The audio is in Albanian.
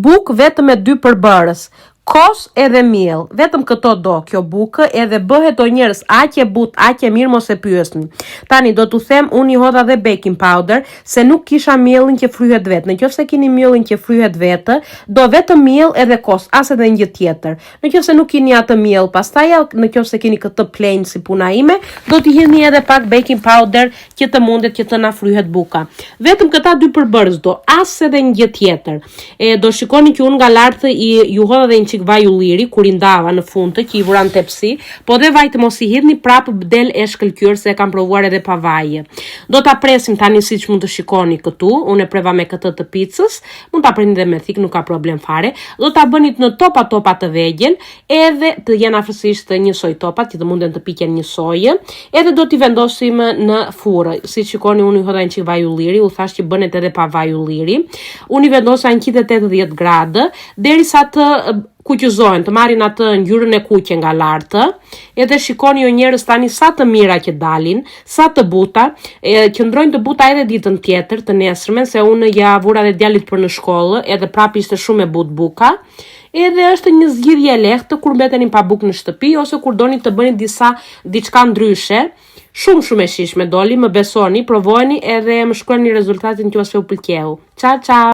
Bukë vetëm me 2 përbërës, kos edhe miell. Vetëm këto do kjo bukë, edhe bëhet o njerëz aq e butë, aq e mirë, mos e pyesni. Tani do t'u them, unë i hodha dhe baking powder, se nuk kisha miellin që fryhet vetë. Nëse keni miellin që fryhet vetë, do vetëm miell edhe kos, as edhe një tjetër. Nëse nuk keni atë miell, pastaj nëse keni këtë plain si puna ime, do t'i hidhni edhe pak baking powder që të mundet që të na fryhet buka. Vetëm këta 2 përbërës do, as edhe një tjetër. Do shikoni që unë nga lartë ju hodha dhe një vaj ulliri, kur i ndava në fund që i vuran tepsi, po dhe vaj të mos i hidhni prapë del e shkëlqyer, se e kam provuar edhe pa vaje. Do ta presim tani siç mund të shikoni këtu, unë e preva me këtë të picës, mund ta preni dhe me thik, nuk ka problem fare. Do ta bëni në topa të vegjël, edhe të jenë afërsisht njësoj topat, që të munden të piqen njësoj, edhe do t'i vendosim në furrë. Si shikoni, unë i hodha një çik vaj ulliri, u thash që bënet edhe pa vaj ulliri. Unë i vendosa 180 gradë, derisa të kuqëzohen, të marrin atë ngjyrën e kuqe nga lartë. Edhe shikoni o njerëz tani sa të mira që dalin, sa të buta, qëndrojnë të buta edhe ditën tjetër, të nesërmen, se unë ja vura dhe djalit për në shkollë, edhe prapë ishte shumë e butë buka. Edhe është një zgjidhje e lehtë kur mbeteni pa bukë në shtëpi, ose kur doni të bëni diçka ndryshe. Shumë e shishme doli, më besoni, provojeni edhe më shkruani rezultatin që ose u pëlqeu. Ciao ciao.